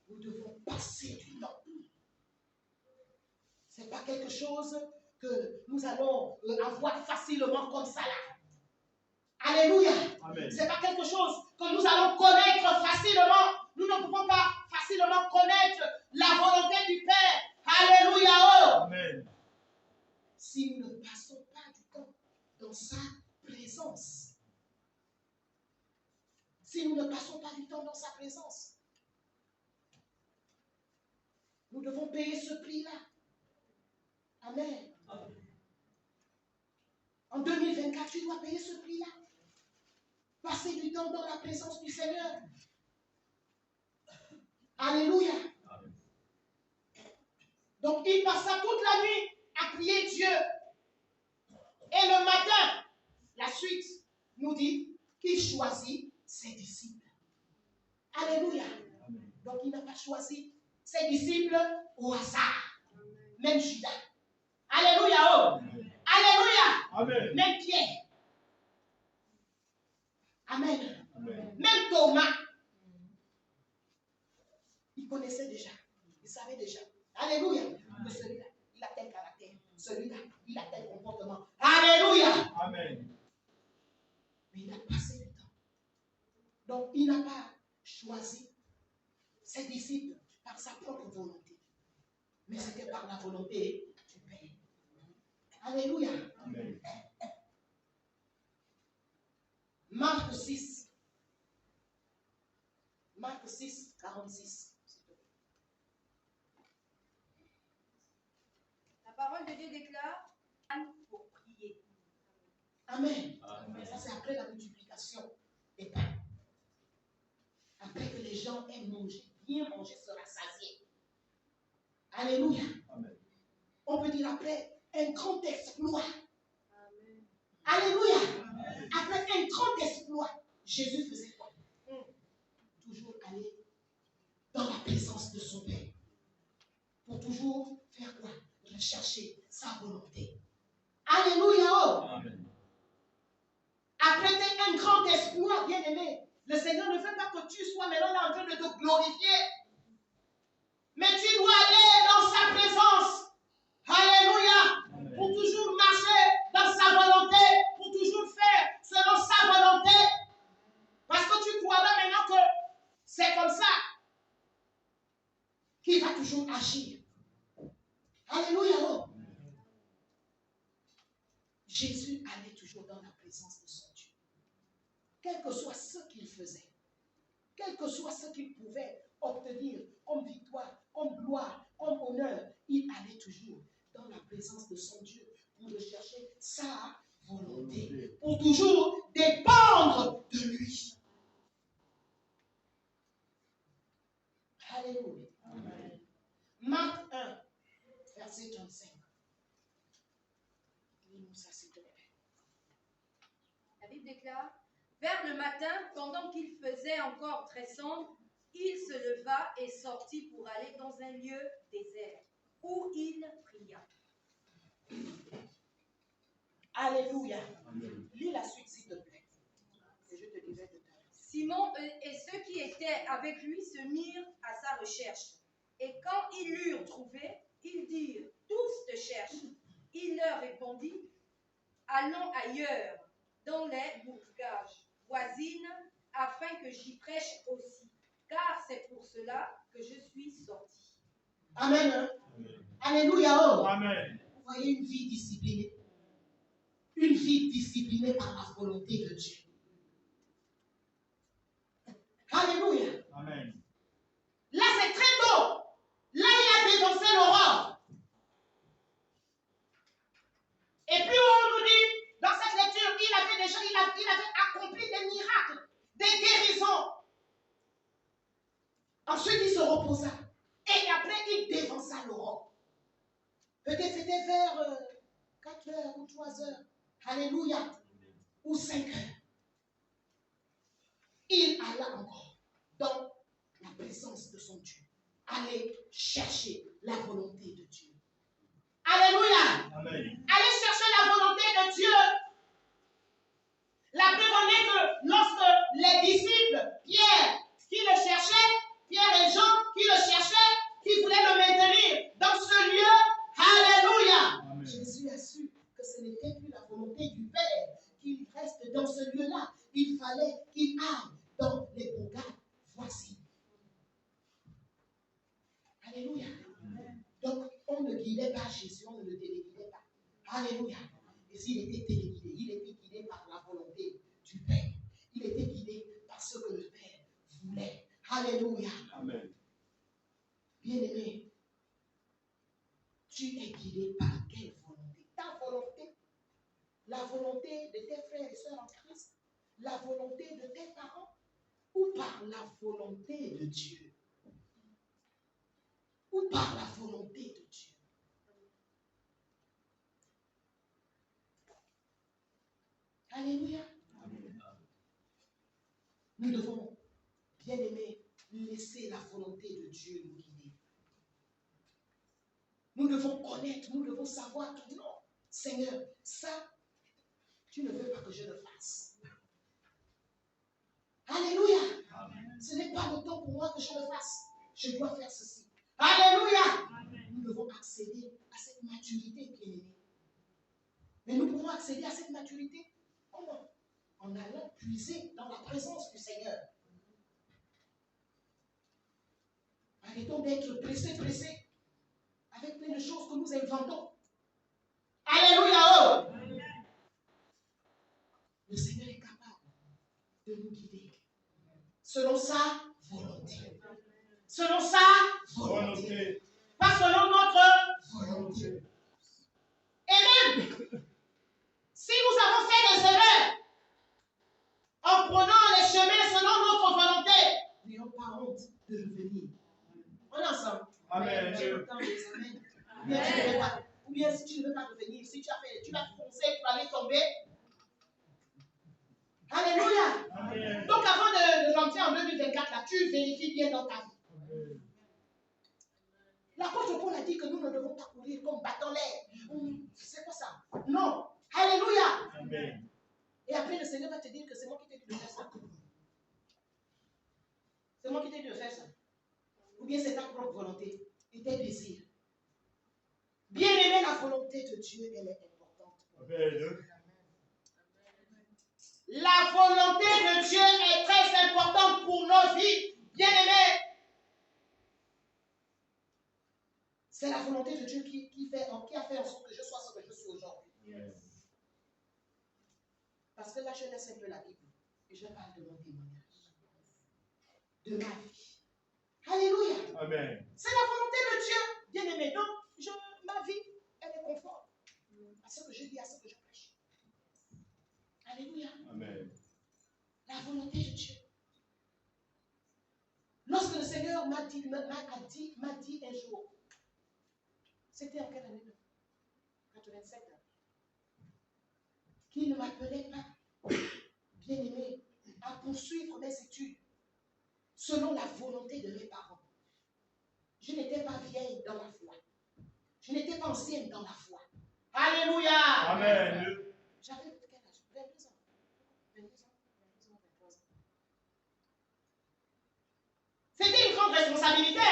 Nous devons passer du temps. Ce n'est pas quelque chose que nous allons avoir facilement comme ça là. Alléluia. Ce n'est pas quelque chose que nous allons connaître facilement. Nous ne pouvons pas facilement connaître la volonté du Père. Alléluia. Oh. Amen. Si nous ne passons pas du temps dans sa présence. Si nous ne passons pas du temps dans sa présence. Nous devons payer ce prix-là. Amen. En 2024, tu dois payer ce prix-là. Passer du temps dans la présence du Seigneur. Alléluia. Donc, il passa toute la nuit à prier Dieu. Et le matin, la suite nous dit qu'il choisit ses disciples. Alléluia. Donc, il n'a pas choisi ses disciples au hasard. Même Judas. Alléluia. Oh. Alléluia. Amen. Même Pierre. Amen. Amen. Même Thomas. Il connaissait déjà. Il savait déjà. Alléluia. Que celui-là, il a tel caractère. Celui-là, il a tel comportement. Alléluia. Amen. Mais il a passé le temps. Donc, il n'a pas choisi ses disciples par sa propre volonté. Mais c'était par la volonté du Père. Alléluia. Amen. Marc 6. Marc 6, 46. La parole de Dieu déclare pour prier. Amen. Amen. Ça, c'est après la multiplication des pains. Après que les gens aient mangé, bien mangé, se rassasier. Alléluia. Amen. On peut dire après un grand exploit. Amen. Alléluia. Amen. Après un grand exploit, Jésus faisait quoi? Toujours aller dans la présence de son Père. Pour toujours faire quoi? Rechercher sa volonté. Alléluia. Oh. Amen. Après un grand exploit, bien aimé, le Seigneur ne veut pas que tu sois maintenant là en train de te glorifier. Mais tu dois aller dans sa présence. Alléluia. Amen. Pour toujours marcher dans sa volonté. Pour toujours faire selon sa volonté. Parce que tu croiras maintenant que c'est comme ça qu'il va toujours agir. Alléluia. Oh. Jésus allait toujours dans la présence de son Dieu. Quel que soit ce qu'il faisait. Quel que soit ce qu'il pouvait obtenir comme victoire, comme gloire, comme honneur, il allait toujours dans la présence de son Dieu pour rechercher sa volonté, pour toujours dépendre de lui. Alléluia. Amen. Marc 1, verset 35. Lis-nous ça, s'il te plaît. La Bible déclare: vers le matin, pendant qu'il faisait encore très sombre, il se leva et sortit pour aller dans un lieu désert, où il pria. Alléluia. Amen. Lis la suite, s'il te plaît. Et je te dirai tout à l'heure. Simon et ceux qui étaient avec lui se mirent à sa recherche. Et quand ils l'eurent trouvé, ils dirent: tous te cherchent. Il leur répondit: allons ailleurs, dans les bourgages voisines, afin que j'y prêche aussi, car c'est pour cela que je suis sorti. Amen. Amen. Alléluia. Oh. Amen. Vous voyez une vie disciplinée. Une vie disciplinée par la volonté de Dieu. Alléluia. Amen. Là, c'est très beau. Là, il a dénoncé l'aurore. Et puis, on nous dit, dans cette lecture, il avait accompli des miracles, des guérisons. Ensuite, il se reposa. Et après, il dévança l'aurore. Peut-être c'était vers 4 heures ou 3 heures. Alléluia. Ou 5 heures. Il alla encore dans la présence de son Dieu. Aller chercher la volonté de Dieu. Alléluia. Amen. Aller chercher la volonté de Dieu. La preuve en est que lorsque les disciples, Pierre, qui le cherchaient, à Jésus, on ne le téléguidait pas. Alléluia. Et s'il était téléguidé, il était guidé par la volonté du Père. Il était guidé par ce que le Père voulait. Alléluia. Amen. Bien-aimé, tu es guidé par quelle volonté? Ta volonté, la volonté de tes frères et sœurs en Christ, la volonté de tes parents, ou par la volonté de Dieu? Ou par la volonté de Dieu? Alléluia. Amen. Nous devons, bien aimer, laisser la volonté de Dieu nous guider. Nous devons connaître, nous devons savoir que non, Seigneur, ça, tu ne veux pas que je le fasse. Alléluia. Amen. Ce n'est pas le temps pour moi que je le fasse. Je dois faire ceci. Alléluia. Amen. Nous devons accéder à cette maturité, bien-aimée. Mais nous pouvons accéder à cette maturité comment? En allant puiser dans la présence du Seigneur. Arrêtons d'être pressés, avec plein de choses que nous inventons. Alléluia. Oh! Amen. Le Seigneur est capable de nous guider selon sa volonté. Selon sa volonté. Pas selon notre volonté. Et même, si nous avons fait des erreurs en prenant les chemins selon notre volonté, n'ayons pas honte de revenir. On est ensemble. Amen. Tu entends les amens. Ou bien si tu ne veux pas revenir, si tu as foncé pour aller tomber. Alléluia. Amen. Donc avant de rentrer en 2024, là, tu vérifies bien dans ta vie. Amen. L'apôtre Paul a dit que nous ne devons pas courir comme battant l'air. C'est quoi ça? Non. Alléluia. Amen. Et après, le Seigneur va te dire que c'est moi qui t'ai dit de faire ça. C'est moi qui t'ai dit de faire ça. Ou bien c'est ta propre volonté et tes désirs. Bien aimer la volonté de Dieu, elle est importante. Amen. La volonté de Dieu est très importante pour nos vies. Bien aimés. C'est la volonté de Dieu qui a fait en sorte que je sois ce que je suis aujourd'hui. Yes. Parce que là, je laisse un peu la Bible et je parle de mon témoignage, de ma vie. Alléluia. Amen. C'est la volonté de Dieu, bien aimé. Donc, ma vie, elle est conforme à ce que je dis, à ce que je prêche. Alléluia. Amen. La volonté de Dieu. Lorsque le Seigneur m'a dit un jour, c'était en quelle année? 87 ans. Qu'il ne m'appelait pas, bien aimé, à poursuivre mes études selon la volonté de mes parents. Je n'étais pas vieille dans la foi. Je n'étais pas ancienne dans la foi. Alléluia. Amen. J'avais quel âge? 22 ans. 22 ans, 23 ans. C'était une grande responsabilité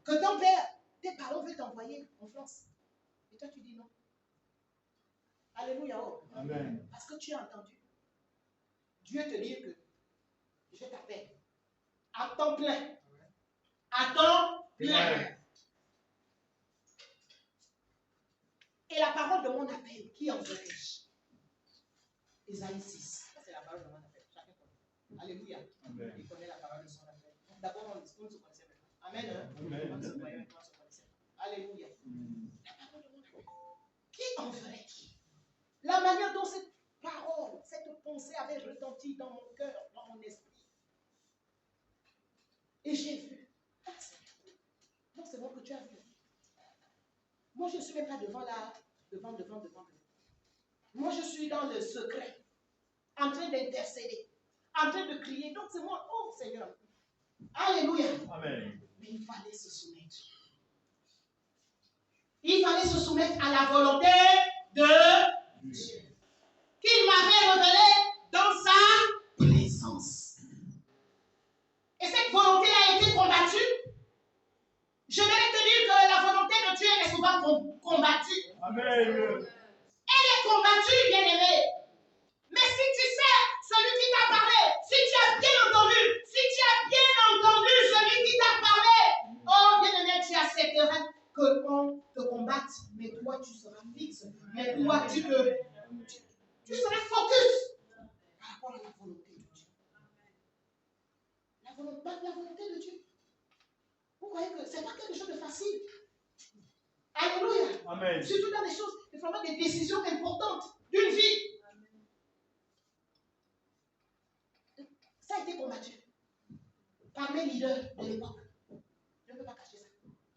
que ton père, tes parents veulent t'envoyer en France. Et toi, tu dis non. Alléluia. Oh. Amen. Parce que tu as entendu Dieu te dire que je t'appelle à temps plein. À temps plein. Et la parole de mon appel, qui en ferai-je? Isaïe 6. C'est la parole de mon appel. Chacun connaît. Alléluia. Amen. Il connaît la parole de son appel. D'abord, on se connaissait maintenant. Amen. Hein? Amen. On se voyait maintenant, on se connaissait. Alléluia. La parole de mon appel. Qui en ferai-je? La manière dont cette parole, cette pensée avait retenti dans mon cœur, dans mon esprit. Et j'ai vu. Ah, Seigneur. Non, c'est moi que tu as vu. Moi, je ne suis même pas devant. Moi, je suis dans le secret, en train d'intercéder, en train de crier. Donc, c'est moi. Oh, Seigneur. Alléluia. Amen. Mais il fallait se soumettre. Il fallait se soumettre à la volonté de Dieu. Qu'il m'avait révélé dans sa présence. Et cette volonté a été combattue. Je vais te dire que la volonté de Dieu est souvent combattue. Amen. Elle est combattue, bien-aimée. Mais si tu sais celui qui t'a parlé, si tu as bien entendu celui qui t'a parlé, oh bien-aimé, tu accepteras qu'on te combatte, mais toi, tu seras fixe. Mais toi, tu seras focus par rapport à la volonté de Dieu. La volonté de Dieu. Vous voyez que ce n'est pas quelque chose de facile. Alléluia. Amen. Surtout dans des choses, vraiment des décisions importantes d'une vie. Ça a été combattu par mes leaders de l'époque. Je ne peux pas cacher ça.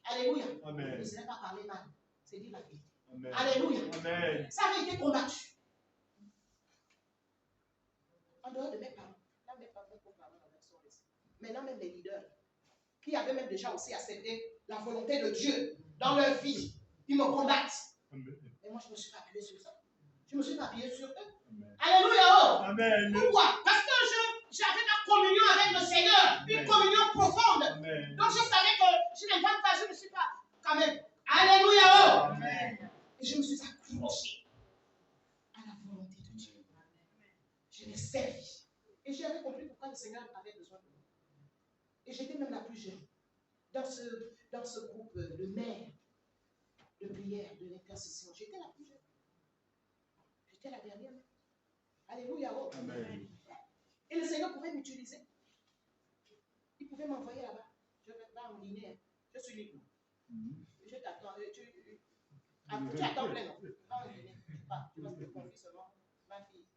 Alléluia. Amen. Et ce n'est pas parler mal, c'est dire la vérité. Amen. Alléluia. Amen. Ça avait été combattu. En dehors de mes parents. Là, mes parents sont ici. Maintenant, même les leaders qui avaient même déjà aussi accepté la volonté de Dieu dans leur vie, ils me combattent. Amen. Et moi, je ne me suis pas appuyé sur ça. Je me suis pas appuyé sur eux. Amen. Alléluia. Oh. Amen. Pourquoi? Parce que j'avais ma communion avec le Seigneur, une communion profonde. Amen. Donc je savais que je n'invente pas, je ne suis pas quand même. Alléluia. Oh. Amen. Et je me suis accroché à la volonté de Dieu. Je l'ai servi. Et j'avais compris pourquoi le Seigneur avait besoin de moi. Et j'étais même la plus jeune. Dans ce groupe de mères, de prière, de l'intercession, j'étais la plus jeune. J'étais la dernière. Alléluia. Oh. Amen. Et le Seigneur pouvait m'utiliser. Il pouvait m'envoyer là-bas. Je vais pas en Guinée. Je suis libre. Je t'attends. Tu attends plein, non? Pas en Guinée. Tu vas te confier seulement. Ma fille.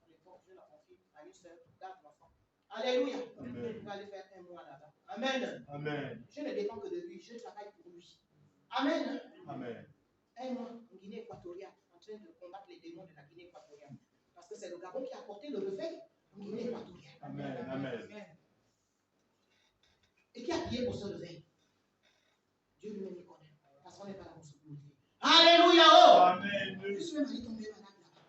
À l'époque, je la confie à une soeur. Garde l'enfant. Alléluia. On va aller faire un mois là-bas. Amen. Amen. Je ne dépends que de lui. Je travaille pour lui. Amen. Amen. Un mois en Guinée équatoriale, en train de combattre les démons de la Guinée équatoriale. Parce que c'est le Gabon qui a apporté le réveil en Guinée équatoriale. Amen. Amen. Et qui a prié pour ce réveil? Dieu lui-même y connaît. Parce qu'on n'est pas là pour se glorifier. Alléluia. Oh. Amen. Je suis même allé tomber malade là-bas.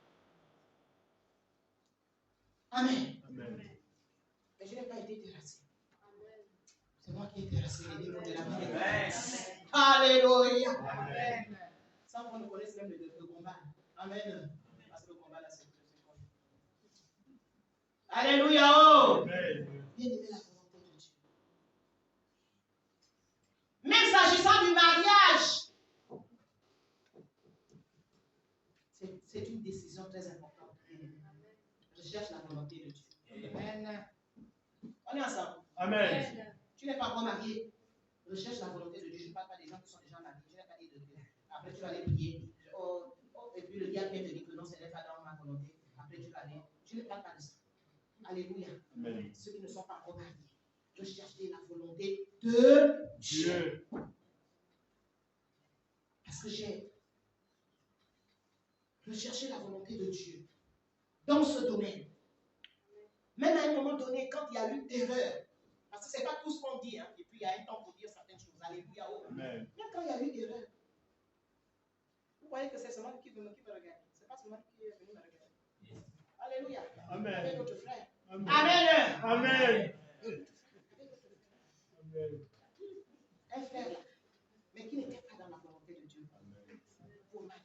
Amen. Amen. Mais je n'ai pas été terrassé. C'est moi qui ai terrassé les démons de la Guinée. Alléluia. Amen. Sans qu'on ne connaisse même le combat. Amen. Parce que le combat là, c'est quoi? Alléluia. Oh. Amen. Bien aimé la volonté de Dieu. Même s'agissant du mariage, c'est une décision très importante. Je cherche la volonté de Dieu. Amen. On est ensemble. Amen. Tu n'es pas encore marié. Recherche la volonté de Dieu. Je ne parle pas des gens qui sont déjà mariés. Je n'ai pas dit de Dieu. Après, tu vas aller prier. Et puis le diable vient te dire que non, ce n'est pas dans ma volonté. Après, tu vas aller. Je ne parle pas de ça. Alléluia. Amen. Ceux qui ne sont pas encore mariés. Recherchez la volonté de Dieu. Parce que j'ai recherché la volonté de Dieu dans ce domaine. Même à un moment donné, quand il y a eu erreur, parce que ce n'est pas tout ce qu'on dit, hein, et puis il y a un temps pour dire certaines choses. Alléluia. Oh. Amen. Même quand il y a eu erreur, vous voyez que c'est seulement qui me regarde. Ce n'est pas seulement qui est venu me regarder. Alléluia. Amen. Avec votre frère. Amen. Amen. Amen. Un frère là, mais qui n'était pas dans la volonté de Dieu pour ma vie.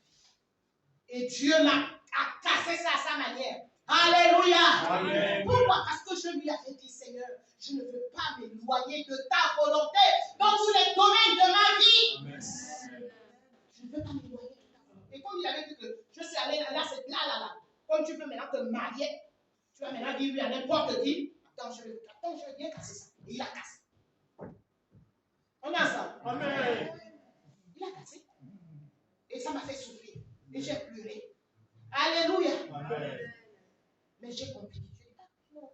Et Dieu a cassé ça à sa manière. Alléluia. Amen. Pourquoi? Parce que je lui avais dit, Seigneur, je ne veux pas m'éloigner de ta volonté dans tous les domaines de ma vie. Amen. Je ne veux pas m'éloigner de ta volonté. Et comme il avait dit que je suis allé là, c'est là. Comme tu veux maintenant te marier, tu vas maintenant dire lui à n'importe qui. Attends, je veux bien casser ça. Et il a cassé. On est ensemble. Amen. Il a cassé. Et ça m'a fait souffrir. Et j'ai pleuré. Alléluia. Amen. Mais j'ai compris. Je dis, non.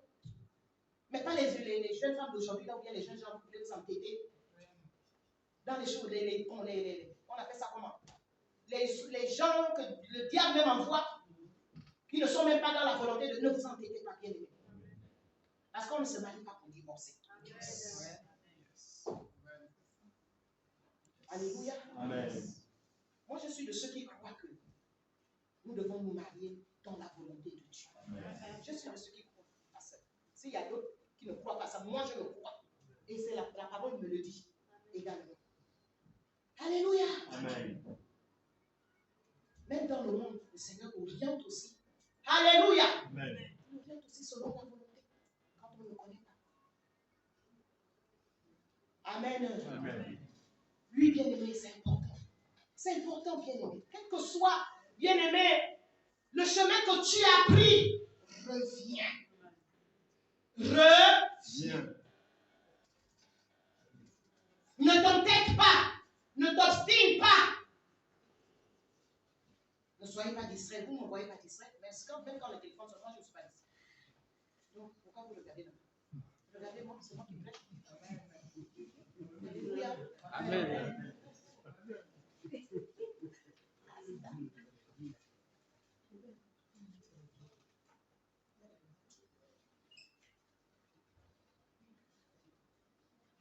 Mais pas les jeunes femmes d'aujourd'hui, là où il y a les jeunes gens qui voulaient vous entêter. Dans les choses, on appelle ça comment? Les gens que le diable même envoie, qui ne sont même pas dans la volonté de ne vous entêter pas, bien aimé. Parce qu'on ne se marie pas pour divorcer. Alléluia. Amen. Moi, je suis de ceux qui croient que nous devons nous marier dans la volonté de Dieu. Amen. Je suis de ceux qui croient à ça. S'il y a d'autres qui ne croient pas à ça, moi je le crois. Et c'est la parole me le dit également. Alléluia. Amen. Même dans le monde, le Seigneur oriente aussi. Alléluia. Amen. Il oriente aussi selon la volonté. Quand on ne le connaît pas. Amen. Amen. Lui, bien aimé, c'est important. C'est important, bien-aimé. Quel que soit, bien-aimé, le chemin que tu as pris, reviens. Reviens. Ne t'entête pas. Ne t'obstine pas. Ne soyez pas distrait. Vous ne me voyez pas distrait. Mais même quand le téléphone sonne, moi, je ne suis pas distrait. Donc, pourquoi vous le regardez là? Regardez-moi, c'est moi qui plaît. Alléluia. Amen.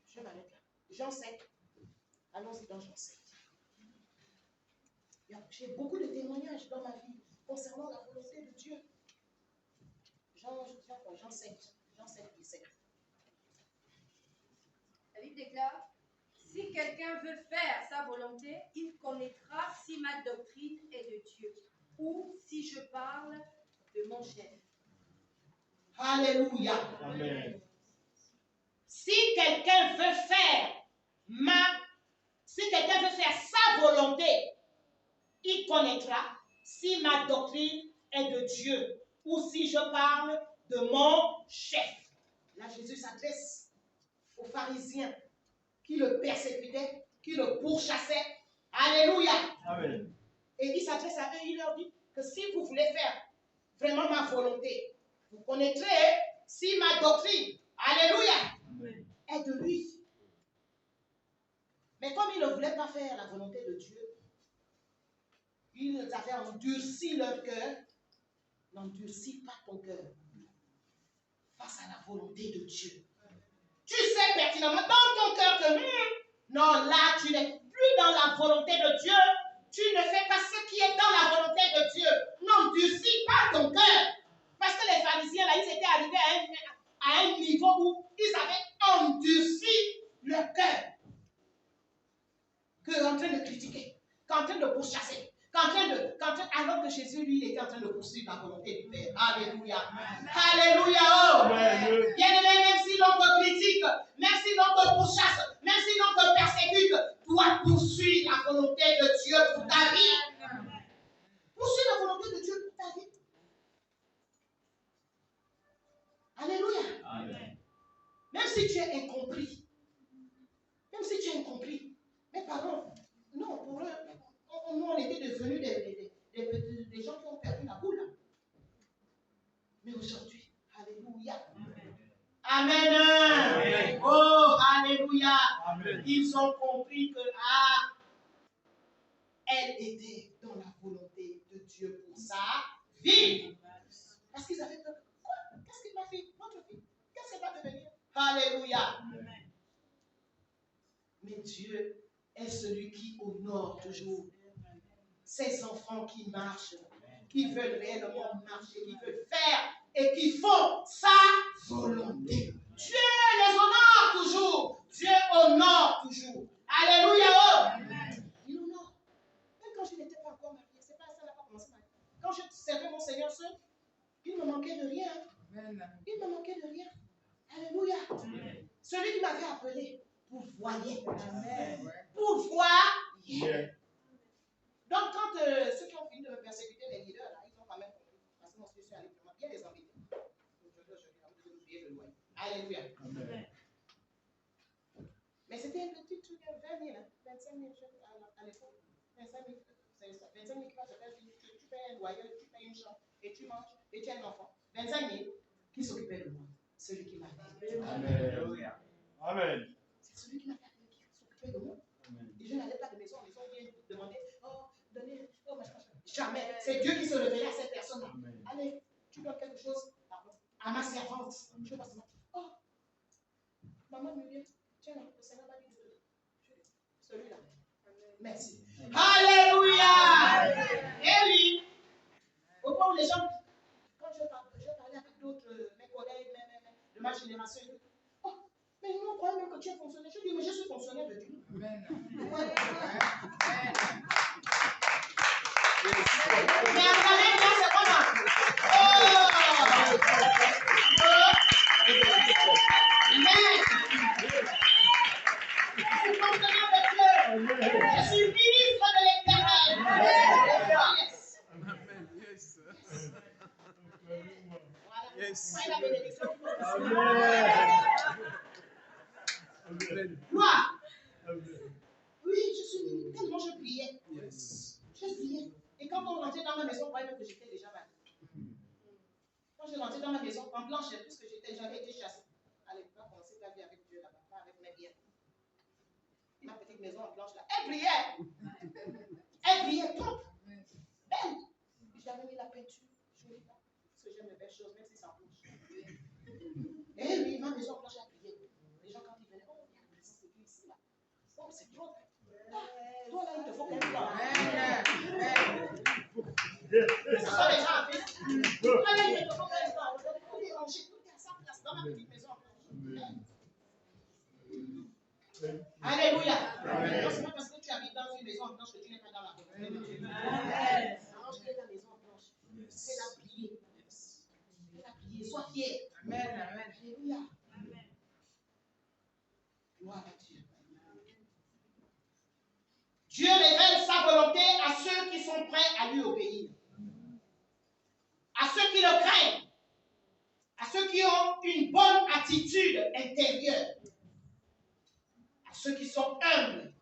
Je m'arrête là. Jean 7. Allons-y dans Jean 7. J'ai beaucoup de témoignages dans ma vie concernant la volonté de Dieu. Jean 7. Jean 7, 17. La Bible déclare, si quelqu'un veut faire sa volonté, il connaîtra si ma doctrine est de Dieu ou si je parle de mon chef. Alléluia. Amen. Si quelqu'un veut faire sa volonté, il connaîtra si ma doctrine est de Dieu ou si je parle de mon chef. Là, Jésus s'adresse aux pharisiens qui le persécutaient, qui le pourchassaient. Alléluia. Amen. Et il s'adresse à eux, il leur dit que si vous voulez faire vraiment ma volonté, vous connaîtrez si ma doctrine, alléluia, Amen. est de lui. Mais comme ils ne voulaient pas faire la volonté de Dieu, ils avaient endurci leur cœur. N'endurcis pas ton cœur face à la volonté de Dieu. Tu sais pertinemment dans ton cœur que non, là, tu n'es plus dans la volonté de Dieu. Tu ne fais pas ce qui est dans la volonté de Dieu. N'endurcis pas ton cœur. Parce que les pharisiens, là, ils étaient arrivés à un niveau où ils avaient endurci leur cœur. Qu'en train de critiquer, qu'en train de pourchasser, alors que Jésus, lui, il était en train de poursuivre la volonté du Père. Alléluia. Alléluia. Oh. Bien-aimé, même si l'on te critique, même si l'on te pourchasse, même si l'on te persécute, toi poursuis la volonté de Dieu pour ta vie. Poursuis la volonté de Dieu pour ta vie. Alléluia. Amen. Même si tu es incompris, mes parents, non, pour eux, nous on était devenus des gens qui ont perdu la boule. Mais aujourd'hui, alléluia. Amen. Amen. Oh, alléluia. Amen. Ils ont compris que, elle était dans la volonté de Dieu pour sa vie. Parce qu'ils avaient peur. Quoi? Qu'est-ce qu'il m'a fait? Votre fille? Qu'est-ce qu'elle va devenir? Alléluia. Amen. Mais Dieu est celui qui honore toujours ses enfants qui marchent, qui veulent réellement marcher, qui veulent faire et qui font sa volonté. Dieu les honore toujours. Dieu honore toujours. Alléluia. Oh. Il honore. Même quand je n'étais pas encore mariée, c'est pas ça n'a pas commencé. Quand je servais mon Seigneur seul, il ne me manquait de rien. Il ne me manquait de rien. Alléluia. Celui qui m'avait appelé pourvoyait. Pourvoyait. Donc, quand ceux qui ont fini de me persécuter, les leaders, là, ils ont quand même compris. Parce que mon Dieu, je suis allé vraiment bien les embêter. Je vais oublier le loyer. Alléluia. Amen. Mais c'était un petit truc, 20 000, hein, 25 000 à l'époque. 25 000, c'est ça. 25 000 qui va se faire, tu payes un loyer, tu payes une chambre, et tu manges, et tu as un enfant. 25 000 qui s'occupait de moi. Celui qui m'a fait. Amen. Amen. C'est celui qui m'a fait qui s'occupait de moi. Et je n'allais pas de maison en maison, bien demander, oh, donnez, oh, machin. Jamais. C'est Dieu qui se révélait à cette personne-là. Allez, tu donnes quelque chose à ma servante. Je ne sais pas si oh, maman Muriel, tiens, le Seigneur m'a dit de celui-là. Merci. Alléluia. Et oui, au point où les gens, quand je parlais avec d'autres, mes collègues, de ma génération, ils disent, oh, mais nous, on croit même que tu es fonctionnaire. Je dis, mais je suis fonctionnaire de Dieu. Amen. Ouais. Mais attendez, là, c'est comment? Je suis ministre de l'Éternel. Gloire. Oui, je suis venu tellement je priais. Je priais. Et quand on rentrait dans ma maison, on voyait que j'étais déjà malade. Quand je rentrais dans ma maison, en blanche, puisque j'avais été chassée. Allez, on va commencer ta vie avec Dieu là-bas, pas avec mes biens. Ma petite maison en blanche là. Elle priait. Elle priait trop. Belle. J'avais mis la peinture. Jolie là. Parce que j'aime les belles choses, même si ça bouge. Eh oui, ma maison en blanche a prié. Les gens, quand ils venaient, oh, il y a la présence de Dieu ici là. Oh, c'est trop. Toi là, il te faut qu'elle soit. Ce sont les gens en fait. Toi là, il te faut qu'elle soit. Tout est rangé, tout est à sa place dans ma petite maison en blanche. Alléluia. Non, c'est pas parce que tu habites dans une maison en blanche que tu n'es pas dans la volonté de Dieu. Arrange ta maison en blanche. Fais-la prier. Fais-la prier. Sois fier. Amen. Alléluia. Gloire à Dieu. Dieu révèle sa volonté à ceux qui sont prêts à lui obéir. À ceux qui le craignent. À ceux qui ont une bonne attitude intérieure. À ceux qui sont humbles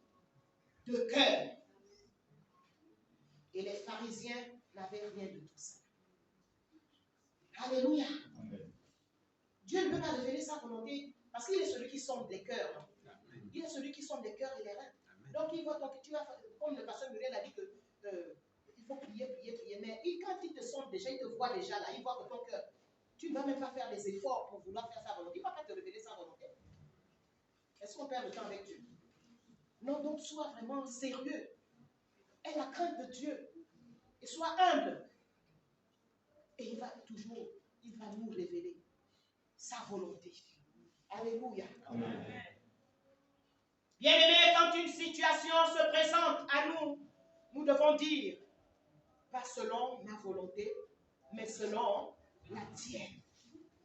de cœur. Et les pharisiens n'avaient rien de tout ça. Alléluia. Amen. Dieu ne peut pas révéler sa volonté parce qu'il est celui qui sonde les cœurs. Il est celui qui sonde les cœurs et les reins. Donc il voit que tu vas faire, comme le pasteur Muriel a dit que il faut prier. Mais quand il te sonde déjà, il te voit déjà là, il voit que ton cœur, tu ne vas même pas faire des efforts pour vouloir faire sa volonté. Il ne va pas te révéler sa volonté. Est-ce qu'on perd le temps avec Dieu? Non, donc sois vraiment sérieux. Aie la crainte de Dieu. Et sois humble. Et il va nous révéler sa volonté. Alléluia. Amen. Bien-aimés, quand une situation se présente à nous, nous devons dire, pas selon ma volonté, mais selon la tienne.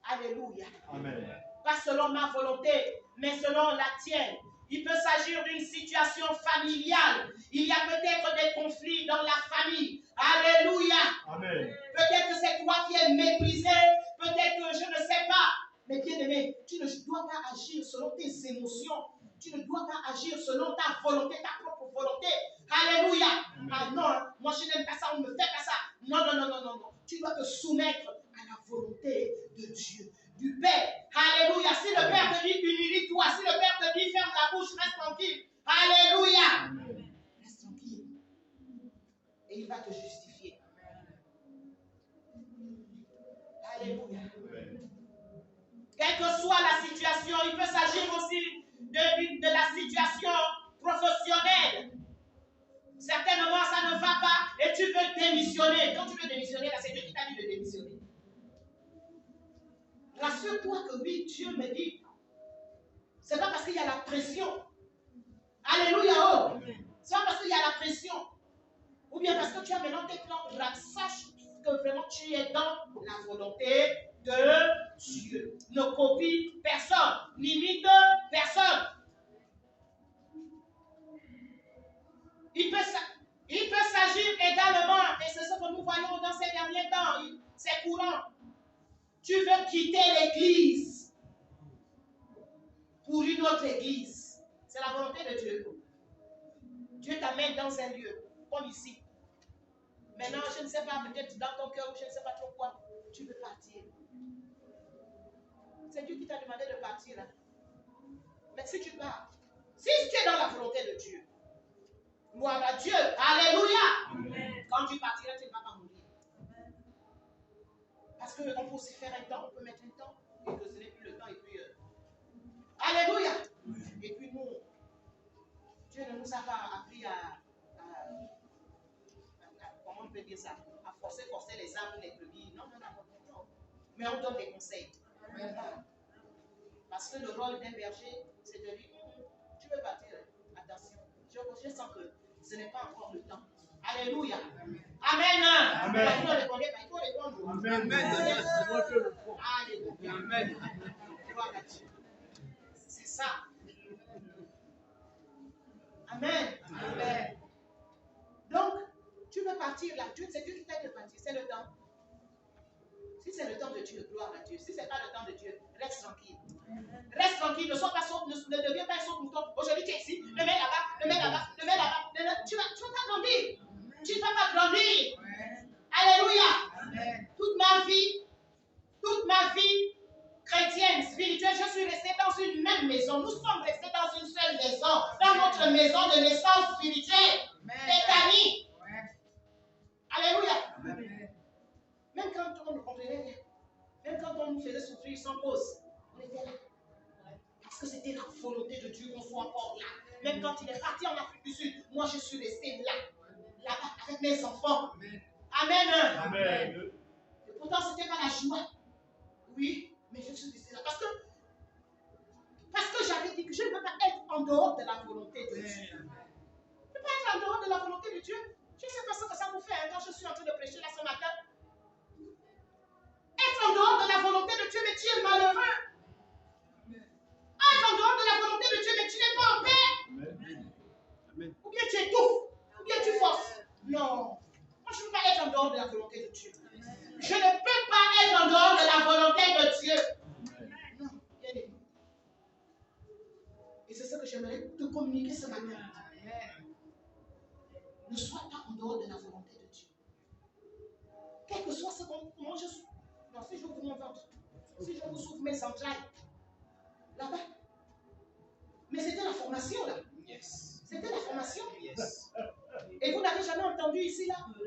Alléluia. Amen. Pas selon ma volonté, mais selon la tienne. Il peut s'agir d'une situation familiale. Il y a peut-être des conflits dans la famille. Alléluia. Amen. Peut-être que c'est toi qui es méprisé. Peut-être que je ne sais pas. Mais bien aimé, tu ne dois pas agir selon tes émotions. Tu ne dois pas agir selon ta volonté, ta propre volonté. Alléluia. Amen. Ah non, moi je n'aime pas ça, on ne me fait pas ça. Non. Tu dois te soumettre à la volonté de Dieu, du Père. Alléluia. Si le Père te dit humilie-toi, si le Père te dit ferme ta bouche, reste tranquille. Alléluia. Amen. Reste tranquille. Et il va te justifier. Alléluia. Amen. Quelle que soit la situation, il peut s'agir aussi de la situation professionnelle. Certainement, ça ne va pas et tu veux démissionner. Quand tu veux démissionner, là, c'est Dieu qui t'a dit de démissionner. Rassure-toi que oui, Dieu me dit. C'est pas parce qu'il y a la pression. Alléluia. Oh. C'est pas parce qu'il y a la pression. Ou bien parce que tu as maintenant tes plans. Sache que vraiment tu es dans la volonté de Dieu. Ne copie personne. N'imite personne. Il peut s'agir également, et c'est ce que nous voyons dans ces derniers temps, c'est courant. Tu veux quitter l'église pour une autre église. C'est la volonté de Dieu. Dieu t'amène dans un lieu, comme ici. Maintenant, je ne sais pas, peut-être dans ton cœur, je ne sais pas trop quoi, tu veux partir. C'est Dieu qui t'a demandé de partir là. Mais si tu pars, si tu es dans la volonté de Dieu, gloire à Dieu. Alléluia. Amen. Quand tu partiras, tu ne vas pas mourir. Parce qu'on peut aussi faire un temps, on peut mettre un temps, et que ce n'est plus le temps, et puis... Alléluia. Amen. Et puis nous, Dieu ne nous a pas appris à comment on peut dire ça, à forcer les âmes, les brebis. Non. Mais on donne des conseils. Amen. Parce que le rôle d'un berger, c'est de dire, tu veux partir, attention. Je sens que ce n'est pas encore le temps. Alléluia. Amen. Amen. Il faut répondre. Amen. Alléluia. Amen. Gloire à Dieu. C'est ça. Amen. Amen. Donc, tu veux partir là. C'est Dieu qui t'a dit de partir. C'est le temps. Si c'est le temps de Dieu, gloire à Dieu. Si ce n'est pas le temps de Dieu, reste tranquille. Reste tranquille, ne sois pas sauf, ne deviens pas un sauf mouton. Aujourd'hui, tu es ici, le mets là-bas, le mets là-bas, le mets là-bas. Tu ne vas pas grandir. Tu ne vas pas grandir. Alléluia. Toute ma vie chrétienne, spirituelle, je suis restée dans une même maison. Nous sommes restés dans une seule maison, dans notre maison de naissance spirituelle. Bethanie. Alléluia. Même quand on ne comprenait rien, même quand on nous faisait souffrir sans cause, on était là. Parce que c'était la volonté de Dieu qu'on soit encore là. Même quand il est parti en Afrique du Sud, moi je suis restée là, là-bas avec mes enfants. Amen. Amen. Et pourtant, ce n'était pas la joie. Oui, mais je suis restée là. Parce que j'avais dit que je ne veux pas être en dehors de la volonté de Dieu. Je ne veux pas être en dehors de la volonté de Dieu. Je ne sais pas ce que ça vous fait quand je suis en train de prêcher là ce matin. Être en dehors de la volonté de Dieu, mais tu es malheureux. Être en dehors de la volonté de Dieu, mais tu n'es pas en paix. Amen. Ou bien tu étouffes, ou bien tu forces. Non. Moi, je ne veux pas être en dehors de la volonté de Dieu. Je ne peux pas être en dehors de la volonté de Dieu. Non, bien aimé. Et c'est ce que j'aimerais te communiquer ce matin. Ne sois pas en dehors de la volonté de Dieu. Quel que soit ce comment je suis. Non, si je vous mon ventre, si je vous souffre mes entrailles, là-bas. Mais c'était la formation là. C'était la formation. Et vous n'avez jamais entendu ici là que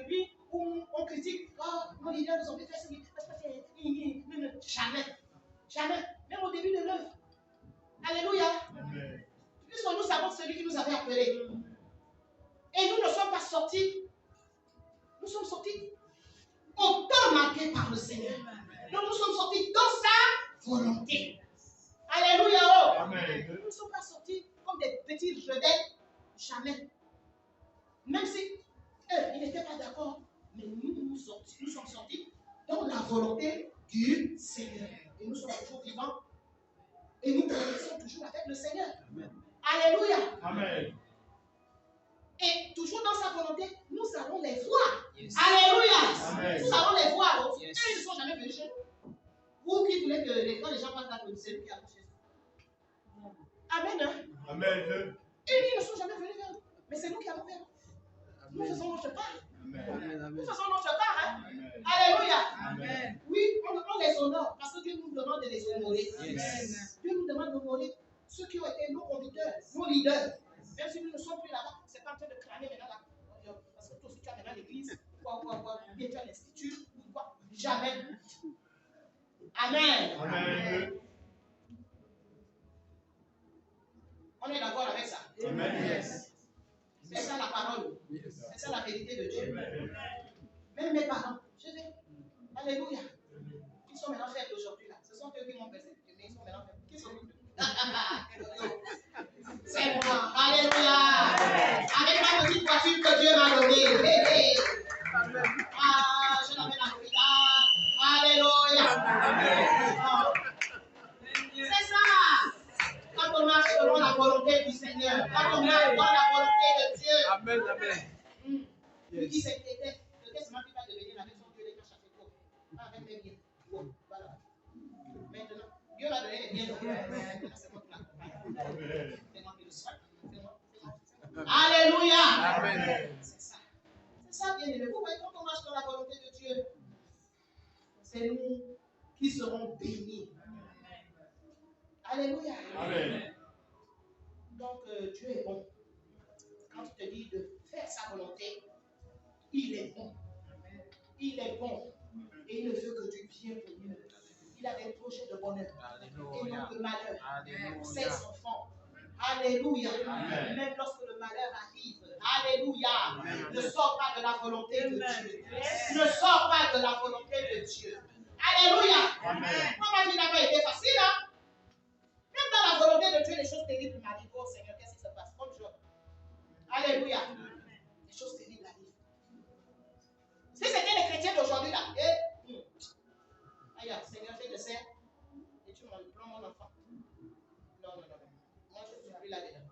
lui, on critique, oh, nos leaders nous ont fait ça. Jamais. Jamais. Même au début de l'œuvre. Alléluia. Puisque nous savons celui qui nous avait appelés. Et nous ne sommes pas sortis. Nous sommes sortis au temps marqué par le Seigneur. Donc nous sommes sortis dans sa volonté. Alléluia. Oh. Amen. Nous ne sommes pas sortis comme des petits rebelles. Jamais. Même si eux, ils n'étaient pas d'accord. Mais nous sommes sortis dans la volonté du Seigneur. Et nous sommes toujours vivants. Et nous progressons toujours avec le Seigneur. Amen. Alléluia. Amen. Et toujours dans sa volonté, nous avons les voies. Alléluia. Amen. Nous avons les voies. Donc, eux, ils ne sont jamais venus chez nous. Vous qui voulez que quand les gens passent là, c'est lui qui a touché. Amen. Hein? Amen. Ils ne sont jamais venus vers nous. Mais c'est nous qui avons fait. Nous faisons notre part. Nous faisons notre part. Hein? Alléluia. Amen. Oui, on les honore parce que Dieu nous demande de les honorer. Yes. Dieu nous demande d'honorer ceux qui ont été nos conducteurs, nos leaders. Même si nous ne sommes plus là-bas, c'est pas en train de cramer maintenant là. Parce que toi aussi tu as maintenant l'église, bien tu as l'institut, quoi. Jamais. Amen. Amen. On est d'accord avec ça. Amen. Yes. C'est ça la parole. C'est ça la vérité de Dieu. Amen. Même mes parents, je vais. Alléluia. Ils sont maintenant faibles aujourd'hui là. Ce sont eux qui m'ont persécuté, mais ils sont maintenant faibles. Qui s'occupent de nous? C'est moi. Alléluia. Avec ma petite voiture que Dieu m'a donnée. Hey, hey. Ah, je l'amène à l'hôpital. Alléluia. C'est ça. Quand on marche selon la volonté du Seigneur, quand on marche dans la volonté de Dieu. Amen. Amen. Lui qui s'inquiétait, peut-être seulement qu'il va devenir avec son Dieu les caches avec toi. Pas avec mes biens. Bon, voilà. Maintenant, Dieu va donner les biens. C'est moi qui l'accompagne. C'est moi qui le souhaite. C'est moi. Alléluia. Amen. C'est ça. C'est ça, bien aimé. Vous voyez, quand on marche dans la volonté de Dieu, c'est nous qui serons bénis. Alléluia. Amen. Donc, Dieu est bon. Quand il te dit de faire sa volonté, il est bon. Il est bon. Et il ne veut que du bien pour nous. Il a des projets de bonheur et non de malheur pour ses enfants. Alléluia. Amen. Même lorsque le malheur arrive, alléluia. Amen. Ne sors pas de la volonté de Dieu. Ne sors pas de la volonté de Dieu. Alléluia. Amen. Moi, ma vie n'a pas été facile. Hein? Même dans la volonté de Dieu, les choses terribles m'ont dit, oh Seigneur, qu'est-ce qui se passe? Comme Job. Alléluia. Les choses terribles arrivent. Si c'était les chrétiens d'aujourd'hui là, aïe, Seigneur, fais le cerf et tu prends mon enfant. Non. Moi, je ne suis plus là-dedans.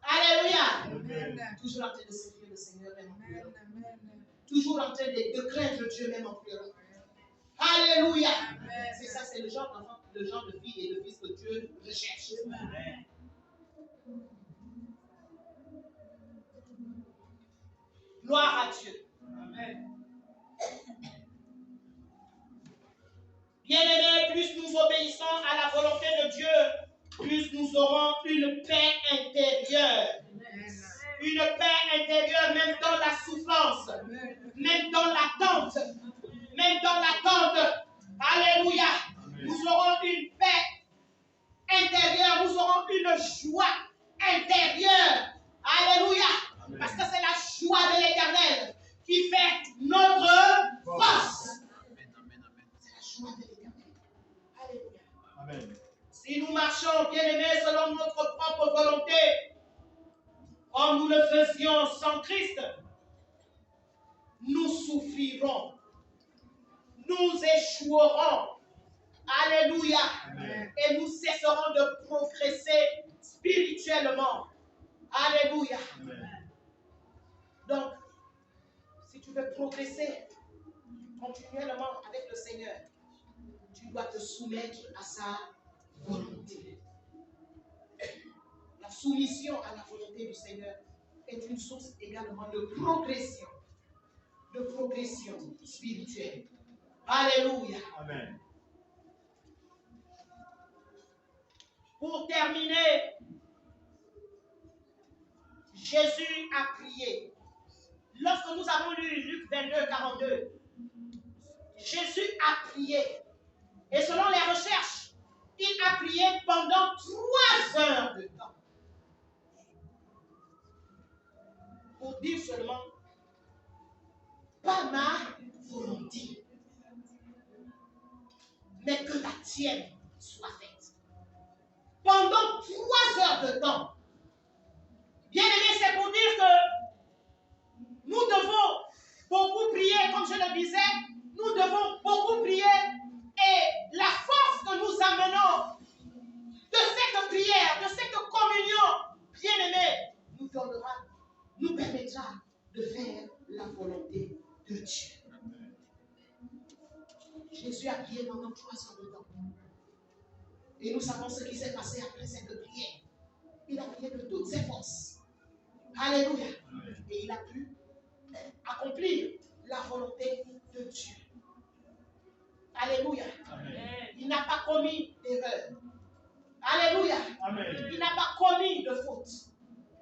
Alléluia. Amen. Toujours en train de servir le Seigneur, même en pleurant. Toujours en train de craindre Dieu, même en pleurant. Alléluia. C'est ça, c'est le genre d'enfant, le genre de fille et de fils que Dieu recherche. Amen. Gloire à Dieu. Amen. Bien-aimés, plus nous obéissons à la volonté de Dieu, plus nous aurons une paix intérieure. Une paix intérieure, même dans la souffrance, même dans l'attente, même dans l'attente. Alléluia. Nous aurons une paix intérieure, nous aurons une joie intérieure. Alléluia. Parce que c'est la joie de l'Éternel qui fait notre force. C'est la joie de l'Éternel. Alléluia. Amen. Si nous marchons, bien-aimés, selon notre propre volonté, comme nous le faisions sans Christ, nous souffrirons, nous échouerons. Alléluia. Amen. Et nous cesserons de progresser spirituellement. Alléluia. Amen. Donc, si tu veux progresser continuellement avec le Seigneur, tu dois te soumettre à sa volonté. La soumission à la volonté du Seigneur est une source également de progression spirituelle. Alléluia. Amen. Pour terminer, Jésus a prié. Lorsque nous avons lu Luc 22, 42, Jésus a prié. Et selon les recherches, il a prié pendant 3 heures de temps. Pour dire seulement, pas ma volonté, mais que la tienne soit faite. Pendant 3 heures de temps. Bien aimé, c'est pour dire que nous devons beaucoup prier, comme je le disais, nous devons beaucoup prier et la force que nous amenons de cette prière, de cette communion, bien aimé, nous permettra de faire la volonté de Dieu. Jésus a prié pendant 3 heures de temps. Et nous savons ce qui s'est passé après cette prière. Il a prié de toutes ses forces. Alléluia. Et il a pu accomplir la volonté de Dieu. Alléluia. Amen. Il n'a pas commis d'erreur. Alléluia. Amen. Il n'a pas commis de faute.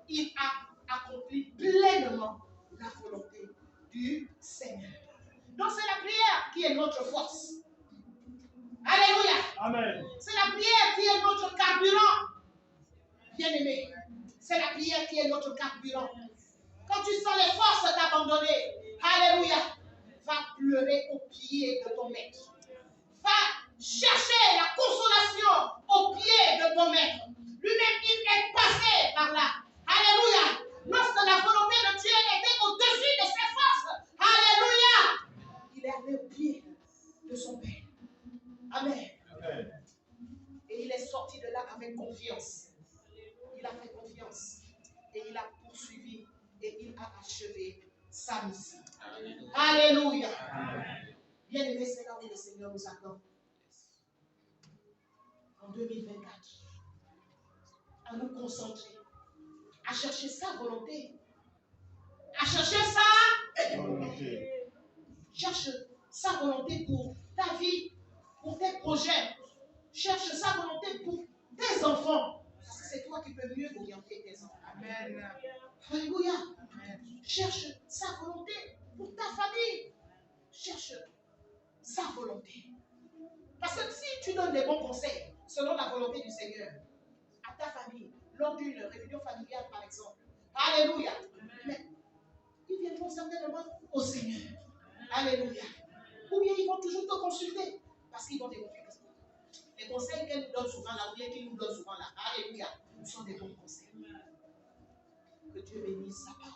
Il a accompli pleinement la volonté du Seigneur. Donc c'est la prière qui est notre force. Alléluia. Amen. C'est la prière qui est notre carburant. Bien-aimé, c'est la prière qui est notre carburant. Quand tu sens les forces t'abandonner, alléluia, va pleurer au pied de ton maître. Va chercher la consolation au pied de ton maître. Lui-même, il est passé par là. Alléluia. Lorsque la volonté de Dieu était au-dessus de ses forces, alléluia, il est allé au pied de son Père. Amen. Amen. Et il est sorti de là avec confiance. Il a fait confiance. Et il a poursuivi. Et il a achevé sa mission. Alléluia. Bien aimé, c'est là où le Seigneur nous attend. En 2024. À nous concentrer. À chercher sa volonté. À chercher sa volonté. Cherche sa volonté pour ta vie. Pour tes projets. Cherche sa volonté pour tes enfants. Parce que c'est toi qui peux mieux orienter tes enfants. Amen. Alléluia. Amen. Cherche sa volonté pour ta famille. Cherche sa volonté. Parce que si tu donnes des bons conseils selon la volonté du Seigneur à ta famille, lors d'une réunion familiale par exemple, alléluia. Mais ils viendront certainement au Seigneur. Alléluia. Ou bien ils vont toujours te consulter parce qu'ils vont te confier. Les conseils qu'elle nous donne souvent là, ou bien qu'il nous donne souvent là, alléluia, ce sont des bons conseils. Que Dieu bénisse sa parole.